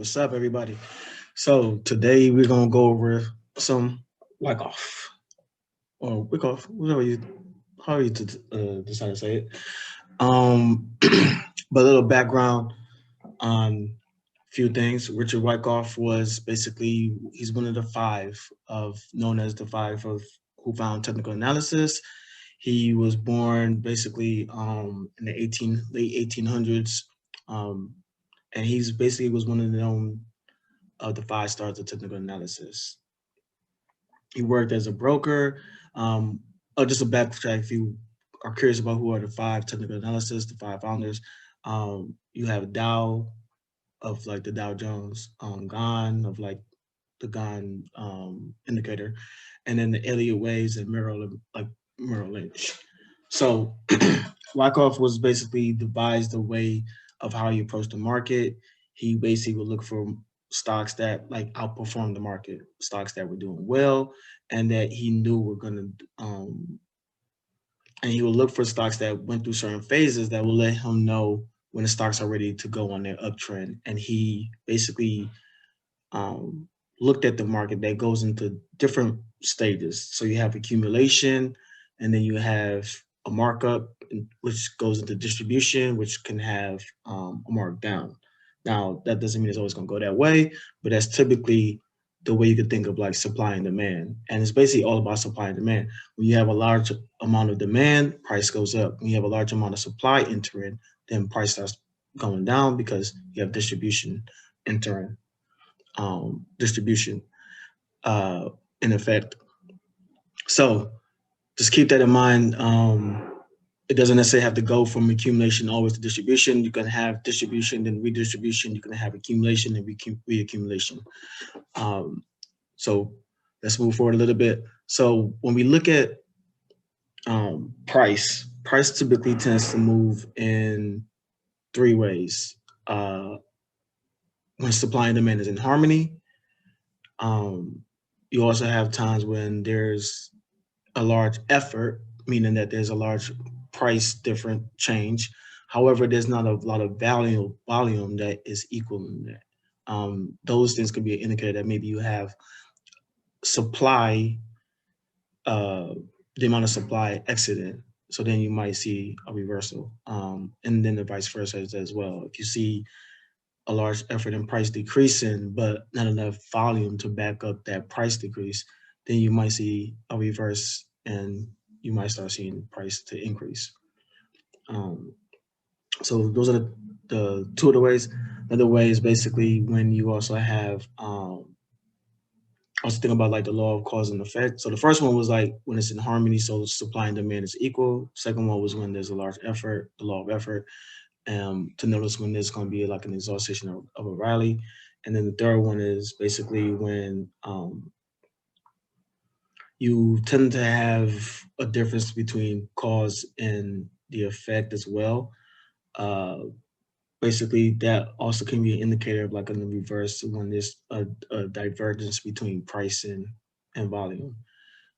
What's up, everybody? So today we're gonna go over some Wyckoff or Wyckoff, whatever you how you decide to say it. But a little background on a few things. Richard Wyckoff was basically he's one of the five of known as the five of who found technical analysis. He was born basically in the late 1800s, um, and he's basically was one of the known of the five stars of technical analysis. He worked as a broker. Just a backtrack, if you are curious about who are the five technical analysis, the five founders, you have Dow of like the Dow Jones, Gone of like the Gone indicator, and then the Elliott Waves and Merrill Lynch. So Wyckoff was basically devised a way of how you approach the market. He basically would look for stocks that like outperformed the market, stocks that were doing well, and that he knew were gonna. And he would look for stocks that went through certain phases that will let him know when the stocks are ready to go on their uptrend. And he basically um, looked at the market that goes into different stages. So you have accumulation, and then you have a markup, which goes into distribution, which can have a mark down. Now, that doesn't mean it's always going to go that way, but that's typically the way you could think of like supply and demand. And it's basically all about supply and demand. When you have a large amount of demand, price goes up. When you have a large amount of supply entering, then price starts going down because you have distribution entering, distribution in effect. So just keep that in mind. It doesn't necessarily have to go from accumulation always to distribution. You can have distribution, then redistribution. You can have accumulation and reaccumulation. Um, so let's move forward a little bit. So when we look at price typically tends to move in three ways. When supply and demand is in harmony, you also have times when there's a large effort, meaning that there's a large price different change. However, there's not a lot of volume that is equal in that. Those things could be an indicator that maybe you have supply, uh, the amount of supply exiting. So then you might see a reversal, and then the vice versa as well. If you see a large effort in price decreasing, but not enough volume to back up that price decrease, then you might see a reverse and you might start seeing price to increase. Um, so those are the two of the ways. Another way is basically when you also have, I was thinking about like the law of cause and effect. So the first one was like when it's in harmony, so supply and demand is equal. Second one was when there's a large effort, the law of effort, to notice when there's going to be like an exhaustion of a rally. And then the third one is basically when you tend to have a difference between cause and the effect as well. Uh, Basically, that also can be an indicator of like in the reverse when there's a divergence between price and volume.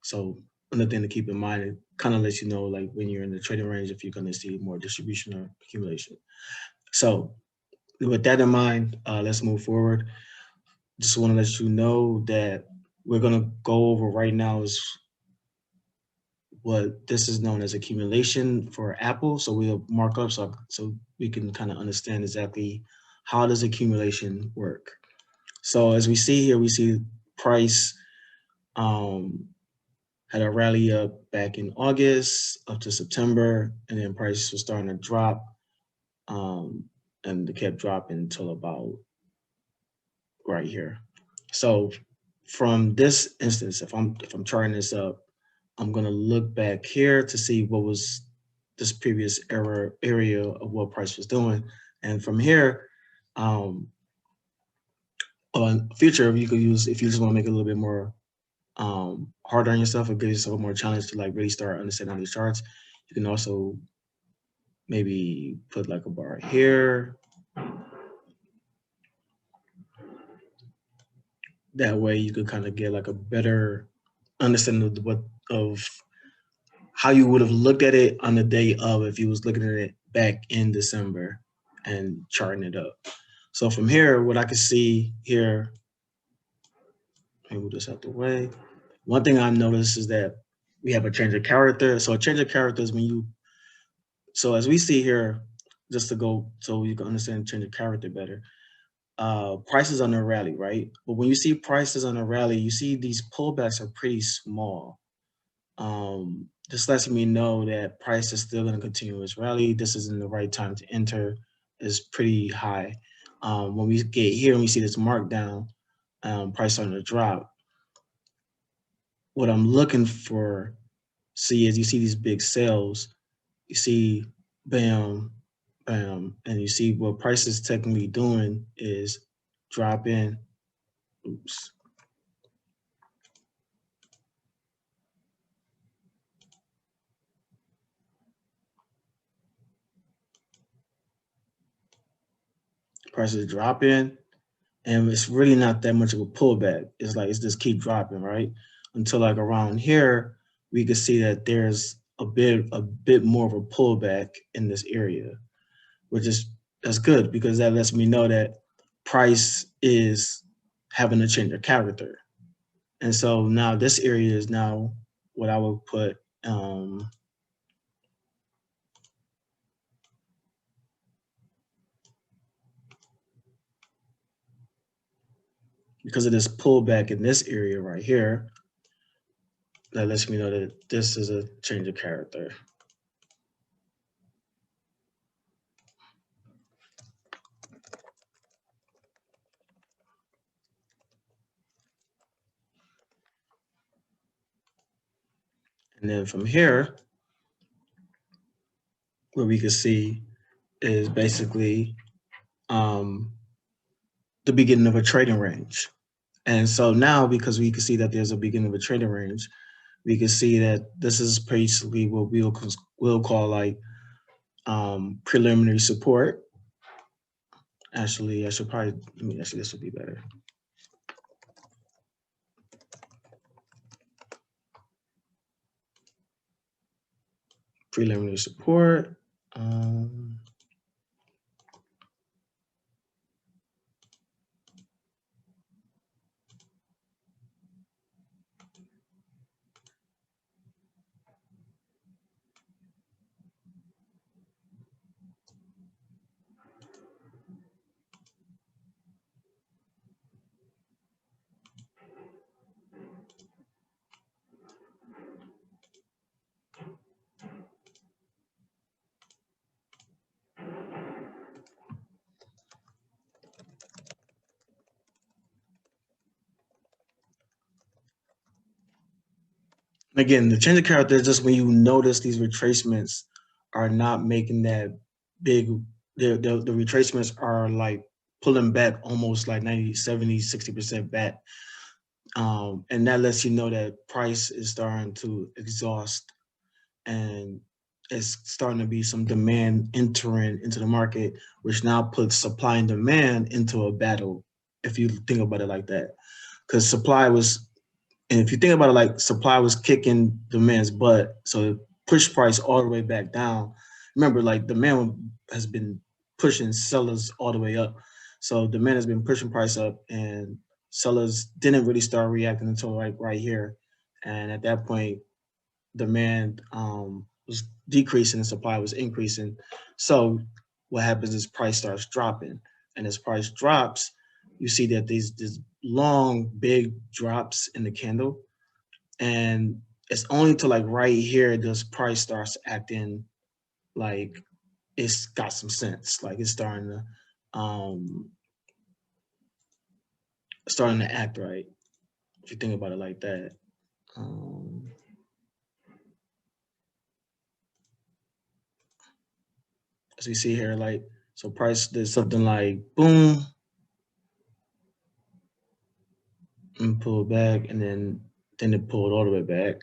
So another thing to keep in mind, it kind of lets you know like when you're in the trading range if you're going to see more distribution or accumulation. So with that in mind, let's move forward. Just want to let you know that we're going to go over right now is what this is known as accumulation for Apple. So we'll mark up so we can kind of understand exactly how does accumulation work. So as we see here, we see price had a rally up back in August up to September, and then price was starting to drop, and it kept dropping until about right here. So from this instance, if I'm charting this up, I'm gonna look back here to see what was this previous area of what price was doing, and from here, on future you could use if you just want to make it a little bit more harder on yourself or give yourself more challenge to like really start understanding these charts. You can also maybe put like a bar here. That way you could kind of get like a better understanding of how you would have looked at it on the day of if you was looking at it back in December and charting it up. So from here, what I can see here, let me move this out the way. One thing I've noticed is that we have a change of character. So a change of character is when you, so as we see here, just to go so you can understand change of character better, prices on a rally, right? But when you see prices on a rally, you see these pullbacks are pretty small. This lets me know that price is still going to continue its rally. This isn't the right time to enter. Is pretty high. When we get here and we see this markdown, price starting to drop. What I'm looking for, see, is you see these big sales. You see, bam, bam, and you see what price is technically doing is dropping. Oops. Prices dropping, and it's really not that much of a pullback. It's like it's just keep dropping, right? Until like around here, we can see that there's a bit more of a pullback in this area, which is that's good because that lets me know that price is having a change of character. And so now this area is now what I would put because of this pullback in this area right here, that lets me know that this is a change of character. And then from here, what we can see is basically um, the beginning of a trading range. And so now, because we can see that there's a beginning of a trading range, we can see that this is basically what we'll call like preliminary support. Actually, I should probably, let me actually, this would be better. Preliminary support. Again, the change of character is just when you notice these retracements are not making that big, the retracements are like pulling back almost like 90, 70, 60% back. And that lets you know that price is starting to exhaust and it's starting to be some demand entering into the market, which now puts supply and demand into a battle, if you think about it like that. Because supply was, and if you think about it, like supply was kicking demand's butt, so it pushed price all the way back down. Remember, like demand has been pushing sellers all the way up, so demand has been pushing price up, and sellers didn't really start reacting until right here, and at that point, demand was decreasing and supply was increasing. So what happens is price starts dropping, and as price drops, you see that these long big drops in the candle, and it's only to like right here this price starts acting like it's got some sense, like it's starting to act right if you think about it like that. um as we see here, like, so price did something like boom and pull back, and then it pulled all the way back,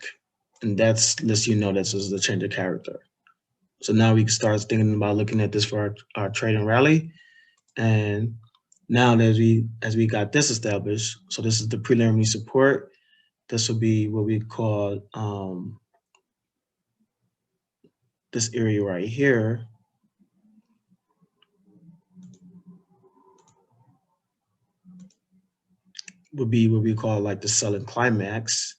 and that's lets you know that's just a change of character. So now we can start thinking about looking at this for our trading rally. And now that as we got this established, so this is the preliminary support. This will be what we call this area right here. would be what we call like the selling climax.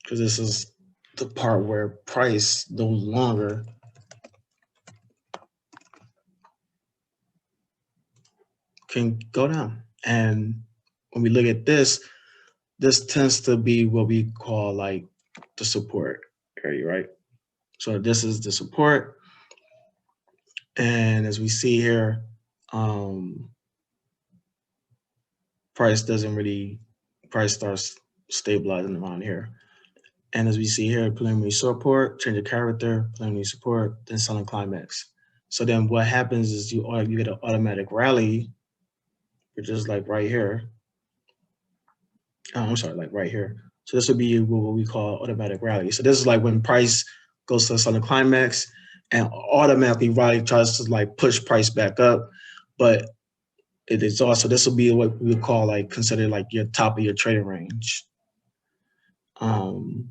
Because this is the part where price no longer can go down. And when we look at this, this tends to be what we call like the support area, right? So this is the support. And as we see here, um, price doesn't really, price starts stabilizing around here. And as we see here, preliminary support, change of character, preliminary support, then selling climax. So then what happens is you get an automatic rally, which is like right here. I'm sorry, like right here. So this would be what we call automatic rally. So this is like when price goes to a selling climax and automatically rally tries to like push price back up. But it is also, this will be what we would call like considered like your top of your trading range. Um,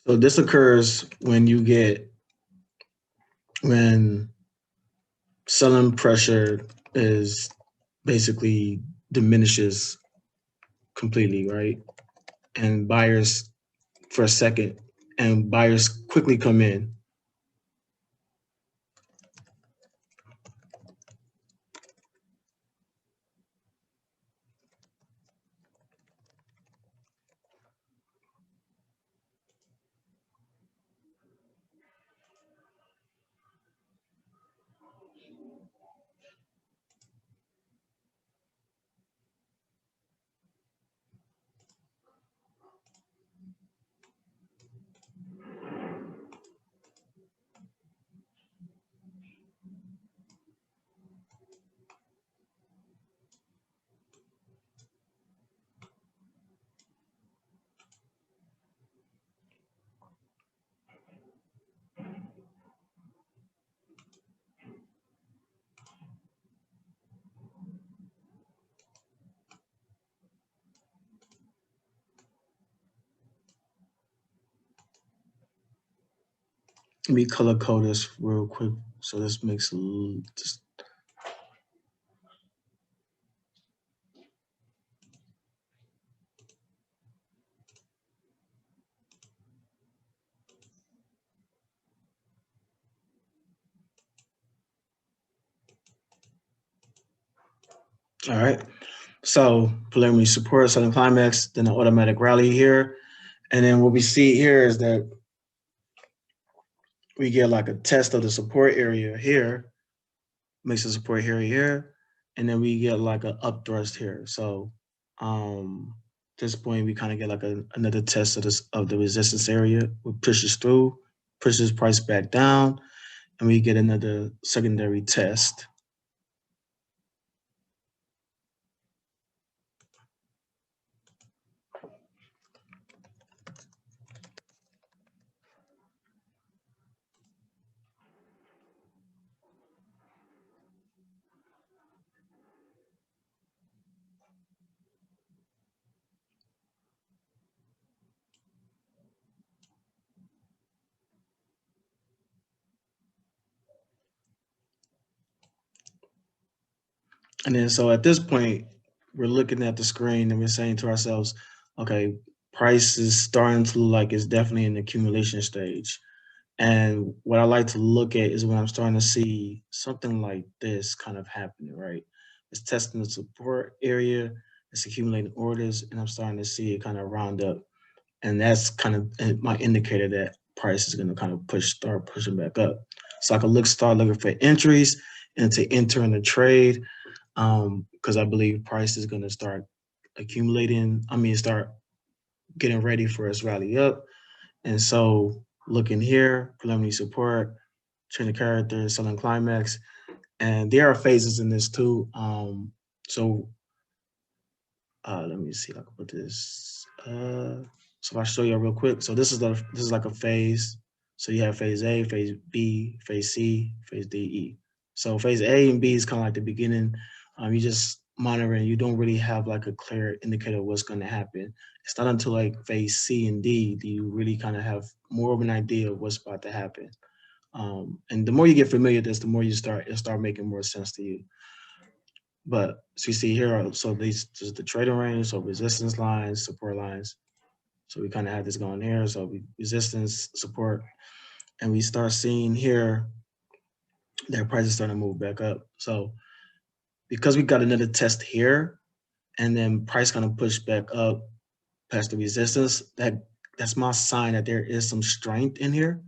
so this occurs when you get, when selling pressure is basically diminishes completely, right? And buyers for a second, and buyers quickly come in. Let me color code this real quick so this makes just. All right. So preliminary support, sudden climax, then an automatic rally here. And then what we see here is that we get like a test of the support area here, makes a support area here, and then we get like an up thrust here. So at this point we kind of get like another test of this of the resistance area, which pushes through, pushes price back down, and we get another secondary test. And then so at this point, we're looking at the screen and we're saying to ourselves, okay, price is starting to look like it's definitely in the accumulation stage. And what I like to look at is when I'm starting to see something like this kind of happening, right? It's testing the support area, it's accumulating orders, and I'm starting to see it kind of round up. And that's kind of my indicator that price is going to kind of start pushing back up. So I can start looking for entries and to enter in the trade, because I believe price is going to start accumulating. Start getting ready for its rally up. And so looking here, preliminary support, change of character, selling climax, and there are phases in this too. So let me see if I can put this. So if I show you real quick, so this is like a phase. So you have phase A, phase B, phase C, phase D, E. So phase A and B is kind of like the beginning. You just monitoring. You don't really have like a clear indicator of what's going to happen. It's not until like phase C and D do you really kind of have more of an idea of what's about to happen. And the more you get familiar with this, the more it'll start making more sense to you. But so you see here, so these is the trading range, so resistance lines, support lines. So we kind of have this going here. So we resistance, support, and we start seeing here that price is starting to move back up. So because we got another test here, and then price gonna push back up past the resistance, that's my sign that there is some strength in here.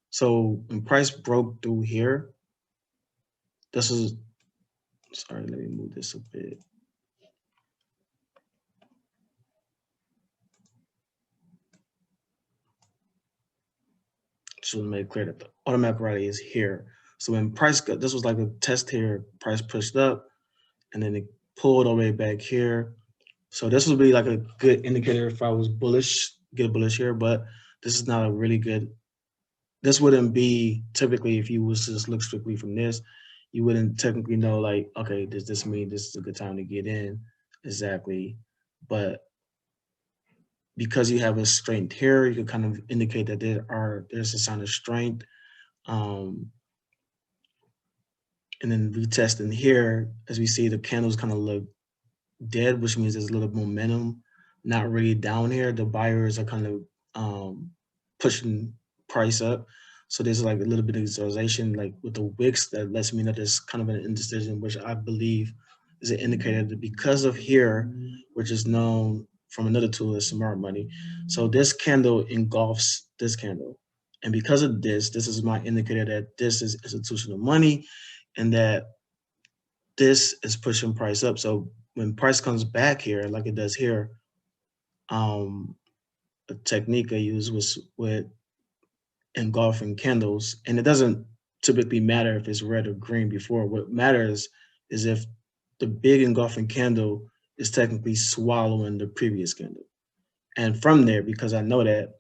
So when price broke through here, this is, sorry, let me move this a bit. Just to make it clear that the automatic rally is here. So when price got, this was like a test here, price pushed up, and then it pulled all the way back here. So this would be like a good indicator if I was bullish, get bullish here, but this is not a really good, this wouldn't be typically if you was to just look strictly from this, you wouldn't technically know like, okay, does this mean this is a good time to get in? Exactly. But because you have a strength here, you can kind of indicate that there's a sign of strength. Um, and then retesting here, as we see the candles kind of look dead, which means there's a little momentum, not really down here. The buyers are kind of pushing price up. So there's like a little bit of acceleration, like with the wicks, that lets me know there's kind of an indecision, which I believe is an indicator that because of here, which is known from another tool as smart money. So this candle engulfs this candle. And because of this, this is my indicator that this is institutional money and that this is pushing price up. So when price comes back here, like it does here, um, a technique I use was with engulfing candles, and it doesn't typically matter if it's red or green before. What matters is if the big engulfing candle is technically swallowing the previous candle. And from there, because I know that,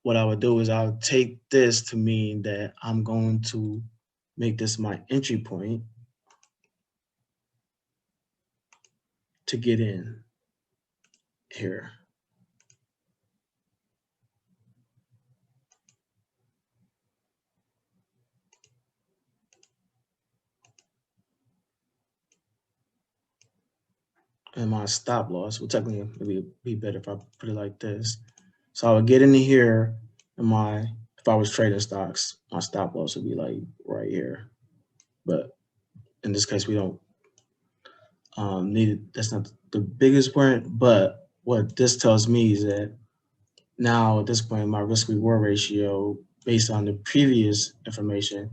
what I would do is I'll take this to mean that I'm going to make this my entry point to get in here. And my stop loss will technically maybe be better if I put it like this. So I would get into here, and if I was trading stocks, my stop loss would be like right here. But in this case, we don't need it. That's not the biggest point. But what this tells me is that now at this point, my risk reward ratio, based on the previous information,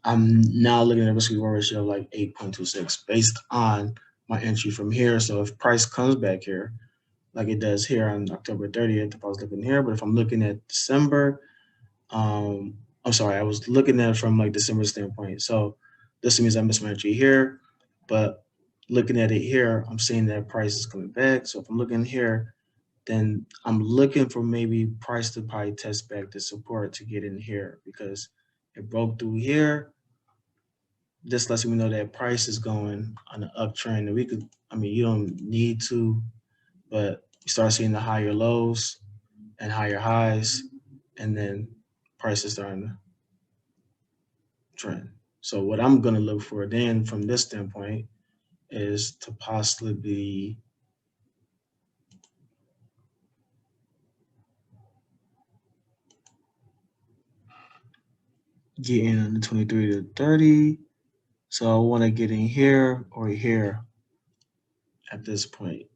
I'm now looking at a risk reward ratio of like 8.26 based on my entry from here. So if price comes back here, like it does here on October 30th, if I was looking here, but if I'm looking at December, I'm sorry, I was looking at it from like December standpoint. So this means I missed my entry here, but looking at it here, I'm seeing that price is coming back. So if I'm looking here, then I'm looking for maybe price to probably test back the support to get in here because it broke through here. This lets me know that price is going on an uptrend. And we could, I mean, you don't need to, but you start seeing the higher lows and higher highs, and then price is starting to trend. So what I'm going to look for then from this standpoint is to possibly get in on the 23 to 30. So I want to get in here or here at this point,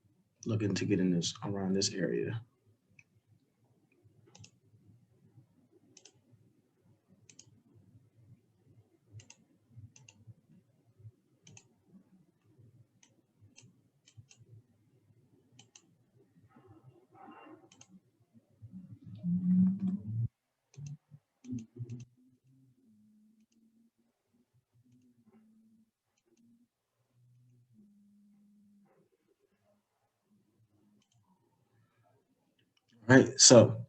looking to get in this around this area. Right. So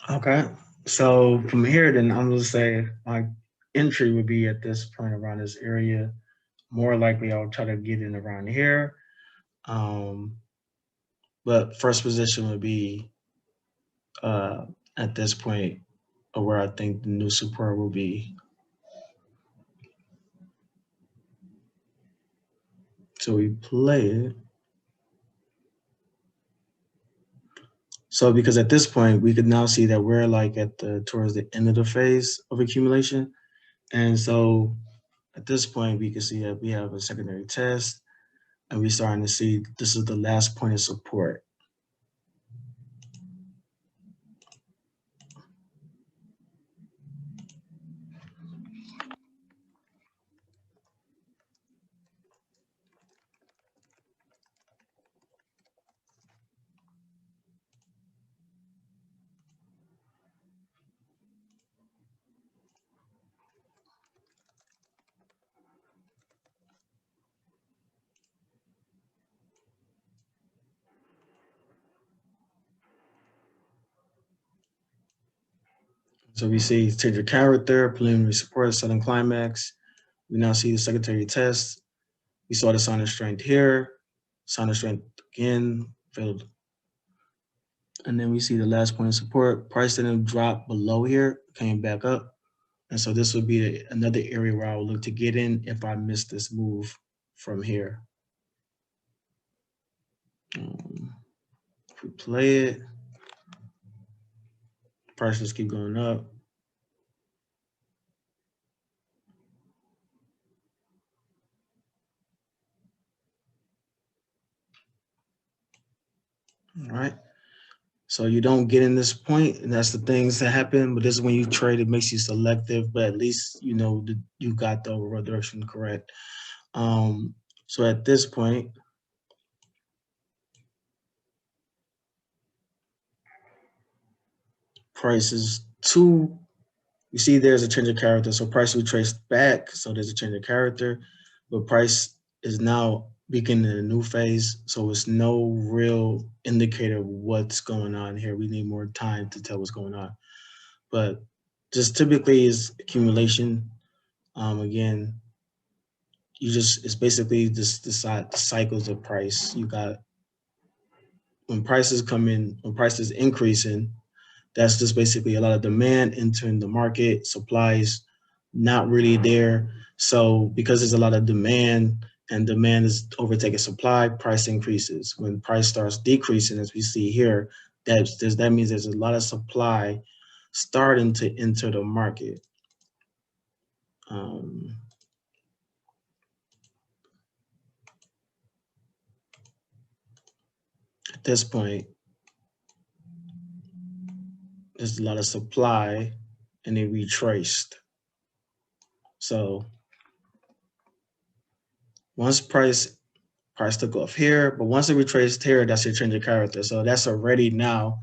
Okay. So from here, then I'm gonna say my entry would be at this point around this area. More likely, I'll try to get in around here. Um, but first position would be uh, at this point of where I think the new support will be. So we play it. So because at this point we could now see that we're like at the towards the end of the phase of accumulation, and so at this point we can see that we have a secondary test, and we're starting to see this is the last point of support. So we see change of character, preliminary support, sudden climax. We now see the secondary test. We saw the sign of strength here, sign of strength again, failed. And then we see the last point of support. Price didn't drop below here, came back up. And so this would be another area where I would look to get in if I miss this move from here. If we play it, prices keep going up. All right. So you don't get in this point, and that's the things that happen. But this is when you trade, it makes you selective, but at least you know that you got the overall direction correct. So at this point, price is two. You see there's a change of character. So price retraced back. So there's a change of character, but price is now beginning a new phase. So it's no real indicator of what's going on here. We need more time to tell what's going on. But just typically is accumulation. Again, you just it's basically just the cycles of price. You got when prices come in, when prices increasing, that's just basically a lot of demand entering the market, supplies not really there. So because there's a lot of demand and demand is overtaking supply, price increases. When price starts decreasing, as we see here, that means there's a lot of supply starting to enter the market. Um, at this point, there's a lot of supply and it retraced. So once price took off here, but once it retraced here, that's your change of character. So that's already now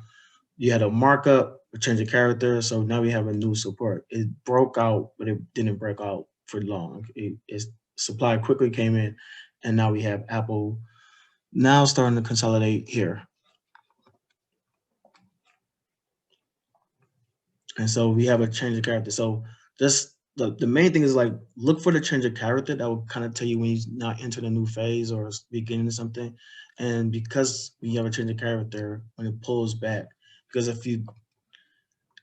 you had a markup, a change of character. So now we have a new support. It broke out, but it didn't break out for long. Its supply quickly came in, and now we have Apple now starting to consolidate here. And so we have a change of character. So just the main thing is like look for the change of character that will kind of tell you when you're not entering a new phase or beginning something. And because we have a change of character when it pulls back, because if you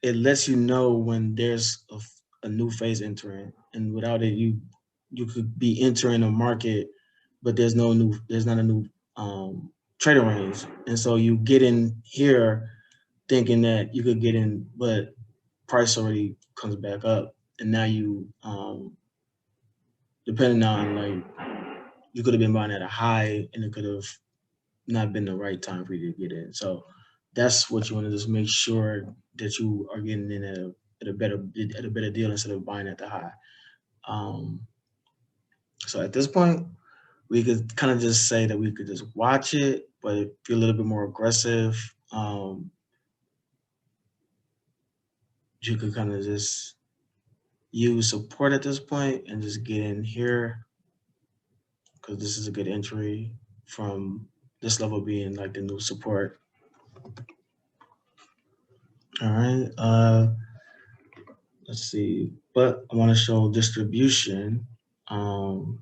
it lets you know when there's a new phase entering, and without it you could be entering a market, but there's not a new trading range, and so you get in here thinking that you could get in, but price already comes back up, and now you depending on like you could have been buying at a high, and it could have not been the right time for you to get in. So that's what you want to just make sure that you are getting in at a better deal instead of buying at the high. Um, so at this point, we could kind of just say that we could just watch it, but be a little bit more aggressive. You could kind of just use support at this point and just get in here because this is a good entry from this level being like the new support. All right. Let's see. But I want to show distribution. Um,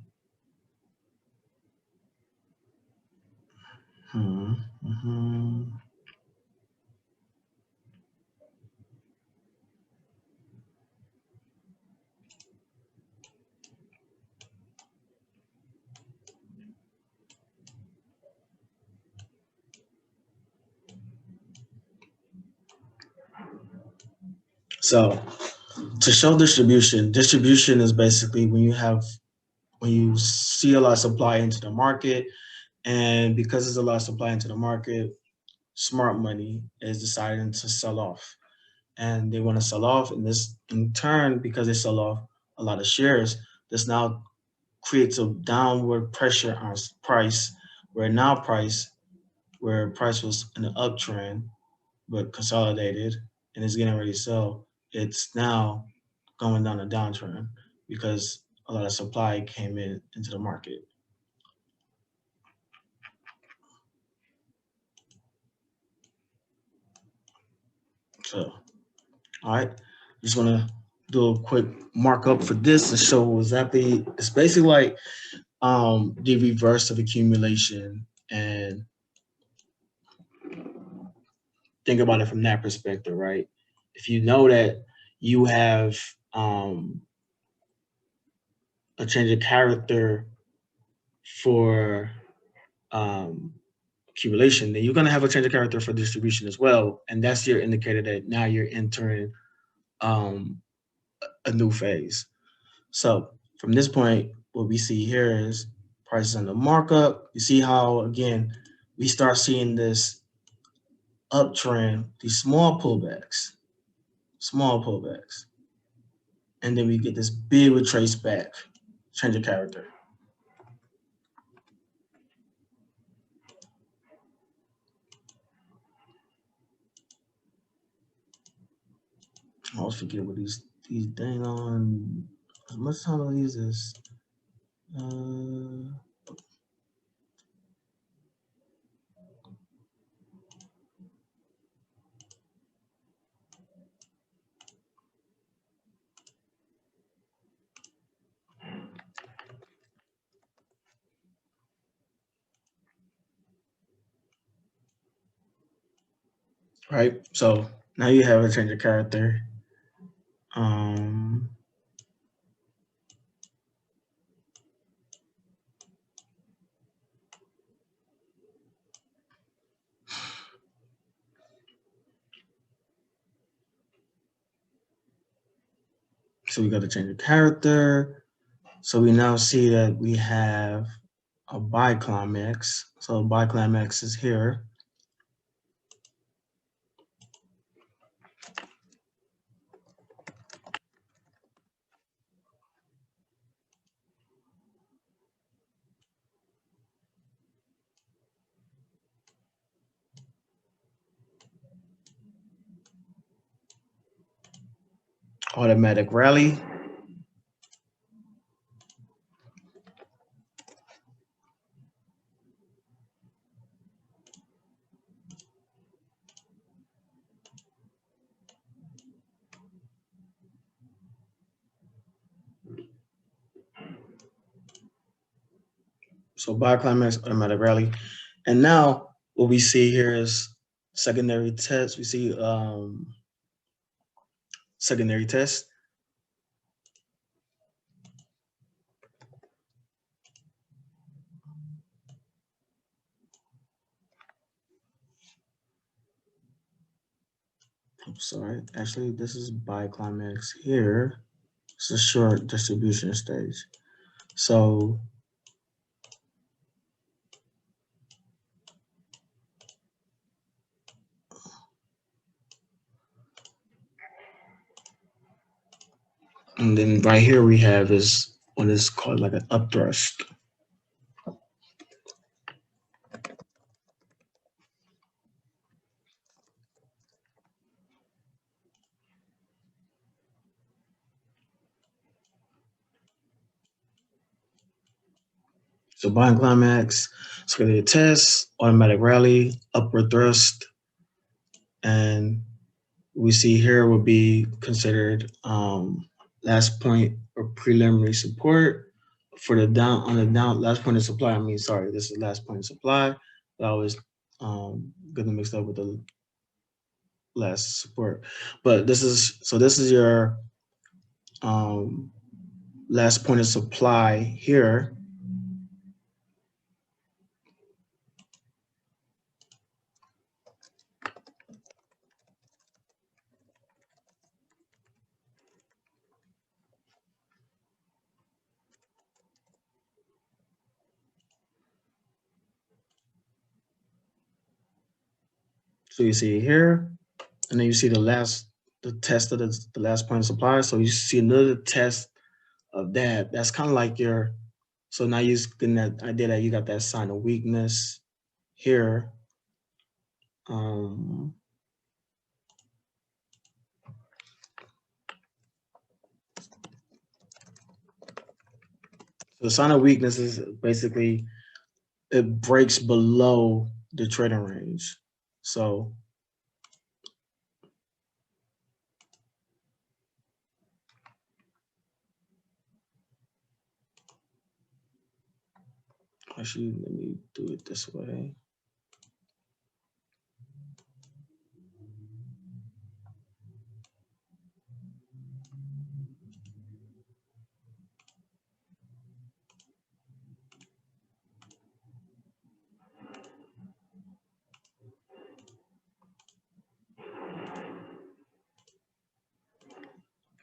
hmm, mhm. So to show distribution, distribution is basically when you see a lot of supply into the market, and because there's a lot of supply into the market, smart money is deciding to sell off, and they want to sell off, and this in turn, because they sell off a lot of shares, this now creates a downward pressure on price, where now price was in an uptrend but consolidated and is getting ready to sell, it's now going down a downtrend because a lot of supply came into the market. So, all right, just want to do a quick markup for this to show exactly. It's basically like the reverse of accumulation, and think about it from that perspective, right? If you know that you have um, a change of character for um, accumulation, then you're going to have a change of character for distribution as well. And that's your indicator that now you're entering um, a new phase. So from this point, what we see here is prices on the markup. You see how, again, we start seeing this uptrend, these small pullbacks. And then we get this big retrace back, change of character. I always forget what these dang on. As much time I use this. Uh, right. So now you have a change of character. Um, so we got a change of character. So we now see that we have a biclimax. So biclimax is here. Automatic rally. So biclimax, automatic rally. And now what we see here is secondary test. We see secondary test. I'm sorry, actually this is biclimax here. It's a short distribution stage. So and then right here we have is what is called like an upthrust. So buying climax, secondary test, automatic rally, upward thrust, and we see here would be considered last point or preliminary support for the down on the down last point of supply. I mean, sorry, this is last point of supply. I was getting mixed up with the last support, but this is so this is your um, last point of supply here. So you see here, and then you see the test of the last point of supply. So you see another test of that. That's kind of like your, so now you're getting that idea that you got that sign of weakness here. Um, so the sign of weakness is basically it breaks below the trading range. So actually, let me do it this way.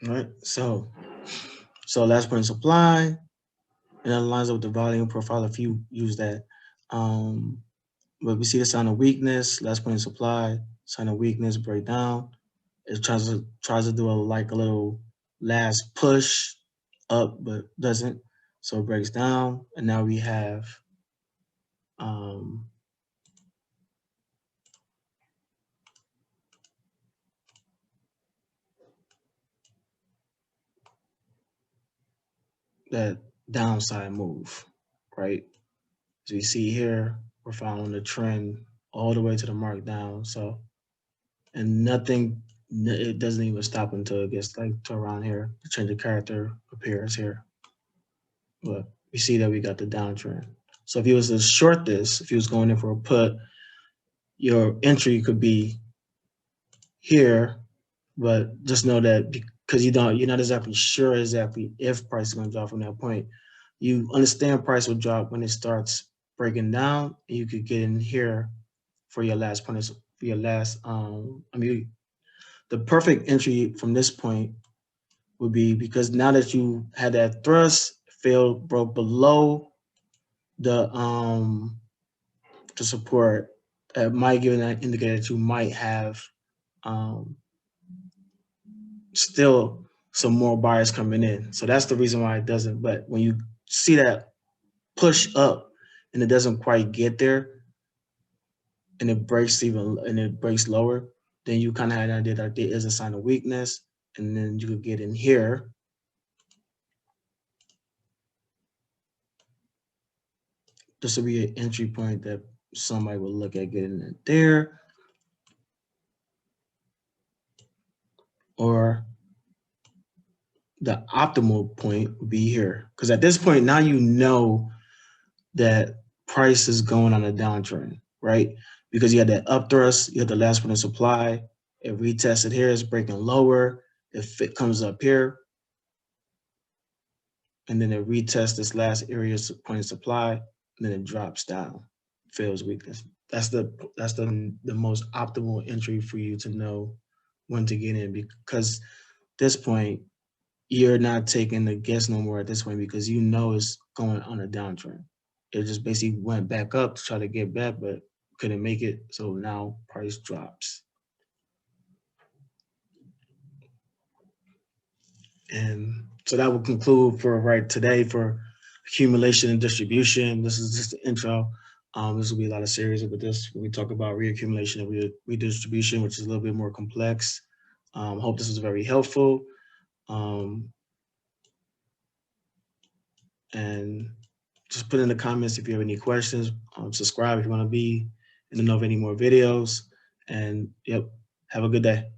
All right. So last point of supply, and that lines up with the volume profile if you use that. Um, but we see the sign of weakness, last point of supply, sign of weakness, breakdown. It tries to do a little last push up, but doesn't. So it breaks down, and now we have um, that downside move, right? As we see here, we're following the trend all the way to the markdown. So, and nothing, it doesn't even stop until it gets like to around here. The change of character appears here. But we see that we got the downtrend. So if you was to short this, if you was going in for a put, your entry could be here, but just know that because you're not exactly sure exactly if price is going to drop from that point. You understand price will drop when it starts breaking down, and you could get in here for your last point. For your last, I mean, the perfect entry from this point would be because now that you had that thrust, failed, broke below the support, that might give an indicator that you might have um, still some more buyers coming in. So that's the reason why it doesn't. But when you see that push up and it doesn't quite get there, and it breaks lower, then you kind of had an idea that there is a sign of weakness, and then you could get in here. This will be an entry point that somebody will look at getting it there, or the optimal point would be here. Because at this point, now you know that price is going on a downtrend, right? Because you had that up thrust, you had the last point of supply, it retested here, it's breaking lower, if it comes up here, and then it retests this last area point of supply, and then it drops down, fails weakness. That's the most optimal entry for you to know when to get in, because this point you're not taking the guess no more at this point because you know it's going on a downtrend. It just basically went back up to try to get back, but couldn't make it. So now price drops. And so that will conclude for right today for accumulation and distribution. This is just the intro. This will be a lot of series with this when we talk about reaccumulation and redistribution, which is a little bit more complex. Hope this was very helpful. Um, and just put in the comments if you have any questions. Subscribe if you want to be in the know of any more videos. And yep, have a good day.